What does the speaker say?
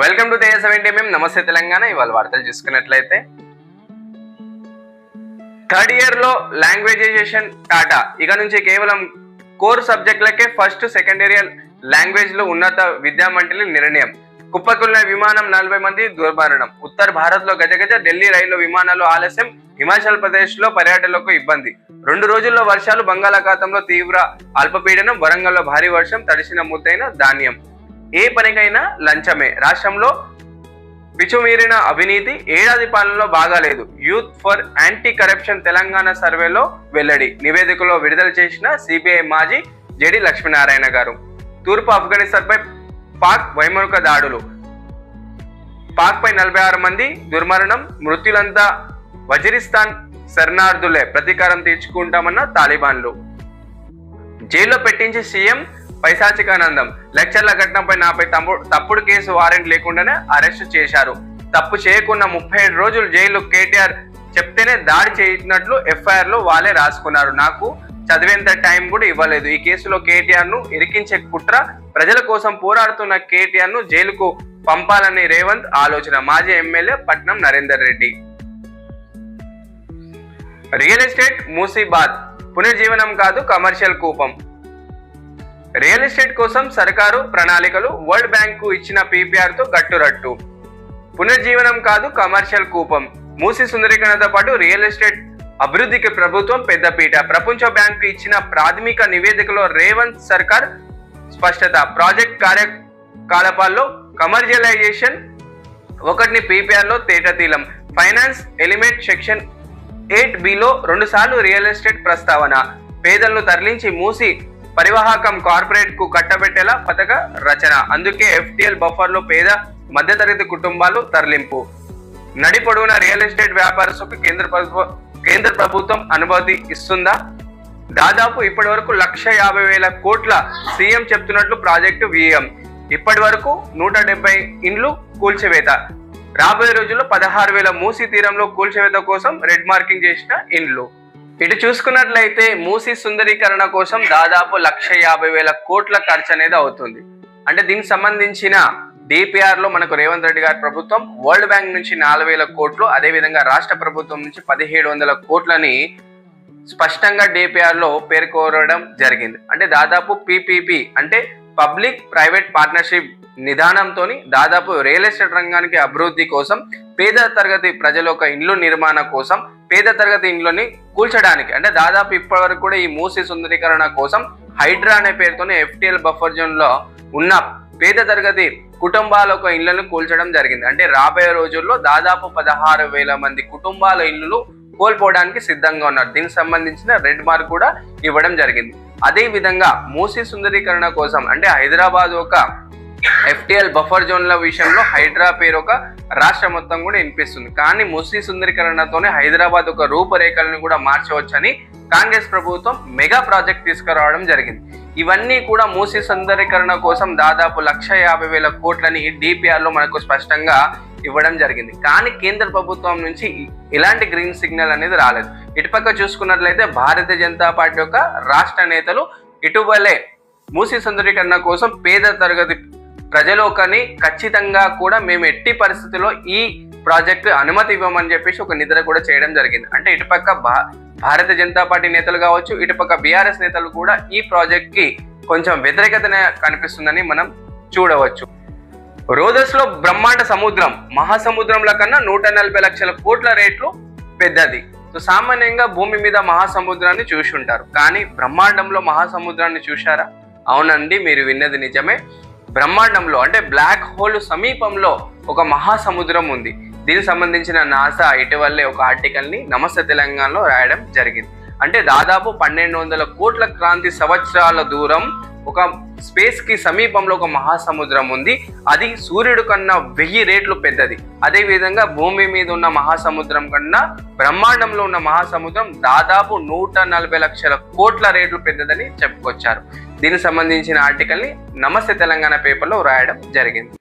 Welcome to తేజ70mm. నమస్తే తెలంగాణ. ఇవాళ వార్తలు చూసుకున్నట్లయితే థర్డ్ ఇయర్ లో లాంగ్వేజైజేషన్ టాటా ఇక నుంచి కేవలం కోర్ సబ్జెక్టులకే ఫస్ట్ సెకండ్ ఇయర్ లాంగ్వేజ్ లో ఉన్నత విద్యా మండలి నిర్ణయం. కుప్పకూలిన విమానం 40 మంది దుర్మరణం. ఉత్తర భారత్ లో గజగజ. ఢిల్లీ రైలు విమానాలు ఆలస్యం. హిమాచల్ ప్రదేశ్ లో పర్యాటకులకు ఇబ్బంది. 2 రోజుల్లో వర్షాలు. బంగాళాఖాతంలో తీవ్ర అల్పపీడనం. వరంగల్లో భారీ వర్షం. తడిసిన ముద్దైన ధాన్యం. ఏ పనికైనా లంచమే. రాష్ట్రంలో పిచుమీరిన అవినీతి. ఏడాది పాలనలో బాగాలేదు. Youth for anti corruption Telangana సర్వేలో వెల్లడి. నివేదికలో విడుదల చేసిన సిబిఐ మాజీ జేడి లక్ష్మీనారాయణ గారు. తూర్పు ఆఫ్ఘనిస్తాన్ పై పాక్ వైమానిక దాడులు. పాక్ పై 46 మంది దుర్మరణం. మృత్యులంతా వజీరిస్తాన్ శరణార్థులే. ప్రతీకారం తీర్చుకుంటామన్న తాలిబాన్లు. జైల్లో పెట్టించి సీఎం పైశాచికానందం. లెక్చర్ల ఘటనపై నాపై తప్పుడు కేసు వారెంట్ లేకుండానే అరెస్టు చేశారు. తప్పు చేయకుండా 37 రోజులు జైలు. కేటీఆర్ చెప్తేనే దాడి చేసినట్లు ఎఫ్ఐఆర్ లో వాళ్ళే రాసుకున్నారు. నాకు చదివేంత టైం కూడా ఇవ్వలేదు. ఈ కేసులో కేటీఆర్ ను ఇరికించే కుట్ర. ప్రజల కోసం పోరాడుతున్న కేటీఆర్ ను జైలుకు పంపాలని రేవంత్ ఆలోచన. మాజీ MLA Patnam Narender Reddy. Real estate మూసీబాద్. పునర్జీవనం కాదు కమర్షియల్ కూపం. రియల్ ఎస్టేట్ కోసం సర్కారు ప్రణాళికలు. వరల్డ్ బ్యాంక్ కు ఇచ్చిన పీపీఆర్ తో గట్టురట్టు. పునర్జీవనం కాదు కమర్షియల్ కూపం. మూసీ సుందరీకరణతో పాటు రియల్ ఎస్టేట్ అభివృద్ధికి ప్రభుత్వం పెద్దపీట. ప్రపంచ బ్యాంకు ఇచ్చిన ప్రాథమిక నివేదికలో రేవంత్ సర్కార్ స్పష్టత. ప్రాజెక్ట్ కార్యకలాపాల్లో కమర్షియలైజేషన్ 1 పీపీఆర్ లో తేటతీలం. ఫైనాన్స్ ఎలిమెంట్ సెక్షన్ 8B లో 2 సార్లు రియల్ ఎస్టేట్ ప్రస్తావన. పేదలను తరలించి మూసి పరివాహకం కార్పొరేట్ కు కట్టబెట్టేలా పథక రచన. అందుకే FTL బఫర్ లో పేద మధ్యతరగతి కుటుంబాలు తరలింపు. నడి పొడవున రియల్ ఎస్టేట్ వ్యాపారస్తులకు కేంద్ర ప్రభుత్వం అనుమతి ఇస్తుందా? దాదాపు ఇప్పటి వరకు 1,50,000 కోట్ల సీఎం చెప్తున్నట్లు ప్రాజెక్టు వ్యయం. ఇప్పటి వరకు 170 ఇండ్లు కూల్చివేత. రాబోయే రోజుల్లో 16,000 మూసీ తీరంలో కూల్చివేత కోసం రెడ్ మార్కింగ్ చేసిన ఇండ్లు. ఇటు చూసుకున్నట్లయితే మూసీ సుందరీకరణ కోసం దాదాపు 1,50,000 కోట్ల ఖర్చు అనేది అవుతుంది. అంటే దీనికి సంబంధించిన డిపిఆర్ లో మనకు రేవంత్ రెడ్డి గారి ప్రభుత్వం వరల్డ్ బ్యాంక్ నుంచి 4,000 కోట్లు, అదేవిధంగా రాష్ట్ర ప్రభుత్వం నుంచి 1,700 కోట్లని స్పష్టంగా డిపిఆర్ లో పేర్కొనడం జరిగింది. అంటే దాదాపు పిపిపి అంటే పబ్లిక్ ప్రైవేట్ పార్ట్నర్షిప్ నిదానంతో దాదాపు రియల్ ఎస్టేట్ రంగానికి అభివృద్ధి కోసం, పేద తరగతి ప్రజల యొక్క ఇండ్లు నిర్మాణ కోసం, పేద తరగతి ఇండ్లని కూల్చడానికి, అంటే దాదాపు ఇప్పటి వరకు కూడా ఈ మూసీ సుందరీకరణ కోసం హైడ్రా అనే పేరుతోనే FTL బఫర్ జోన్ లో ఉన్న పేద తరగతి కుటుంబాల యొక్క ఇళ్లను కూల్చడం జరిగింది. అంటే రాబోయే రోజుల్లో దాదాపు 16,000 మంది కుటుంబాల ఇళ్లు కోల్పోవడానికి సిద్ధంగా ఉన్నారు. దీనికి సంబంధించిన రెడ్ మార్క్ కూడా ఇవ్వడం జరిగింది. అదే విధంగా మూసీ సుందరీకరణ కోసం అంటే హైదరాబాద్ ఒక FTL బఫర్ జోన్ల విషయంలో హైడ్రా పేరు ఒక రాష్ట్రం మొత్తం కూడా వినిపిస్తుంది. కానీ మూసీ సుందరీకరణతోనే హైదరాబాద్ ఒక రూపురేఖలను కూడా మార్చవచ్చని కాంగ్రెస్ ప్రభుత్వం మెగా ప్రాజెక్ట్ తీసుకురావడం జరిగింది. ఇవన్నీ కూడా మూసీ సుందరీకరణ కోసం దాదాపు 1,50,000 కోట్లని డిపిఆర్ లో మనకు స్పష్టంగా ఇవ్వడం జరిగింది. కానీ కేంద్ర ప్రభుత్వం నుంచి ఎలాంటి గ్రీన్ సిగ్నల్ అనేది రాలేదు. ఇటుపక్క చూసుకున్నట్లయితే భారతీయ జనతా పార్టీ యొక్క రాష్ట్ర నేతలు ఇటీవలే మూసీ సుందరీకరణ కోసం పేద తరగతి ప్రజలోకని ఖచ్చితంగా కూడా మేము ఎట్టి పరిస్థితుల్లో ఈ ప్రాజెక్టు అనుమతి ఇవ్వమని చెప్పేసి ఒక నిద్ర కూడా చేయడం జరిగింది. అంటే ఇటుపక్క భారతీయ జనతా పార్టీ నేతలు కావచ్చు, ఇటుపక్క బీఆర్ఎస్ నేతలు కూడా ఈ ప్రాజెక్ట్ కి కొంచెం వ్యతిరేకతనే కనిపిస్తుందని మనం చూడవచ్చు. రోదస్ లో బ్రహ్మాండ సముద్రం. మహాసముద్రంల కన్నా 140 లక్షల కోట్ల రేట్లు పెద్దది. సో సామాన్యంగా భూమి మీద మహాసముద్రాన్ని చూసి ఉంటారు, కానీ బ్రహ్మాండంలో మహాసముద్రాన్ని చూశారా? అవునండి, మీరు విన్నది నిజమే. బ్రహ్మాండంలో అంటే బ్లాక్ హోల్ సమీపంలో ఒక మహాసముద్రం ఉంది. దీనికి సంబంధించిన నాసా ఇటీవలే ఒక ఆర్టికల్ ని నమస్తే తెలంగాణలో రాయడం జరిగింది. అంటే దాదాపు 1,200 కోట్ల క్రాంతి సంవత్సరాల దూరం ఒక స్పేస్ కి సమీపంలో ఒక మహాసముద్రం ఉంది. అది సూర్యుడు కన్నా 1000 రెట్లు పెద్దది. అదే విధంగా భూమి మీద ఉన్న మహాసముద్రం కన్నా బ్రహ్మాండంలో ఉన్న మహాసముద్రం దాదాపు 140 లక్షల కోట్ల రేట్లు పెద్దదని చెప్పుకొచ్చారు. దీనికి సంబంధించిన ఆర్టికల్ ని నమస్తే తెలంగాణ పేపర్లో రాయడం జరిగింది.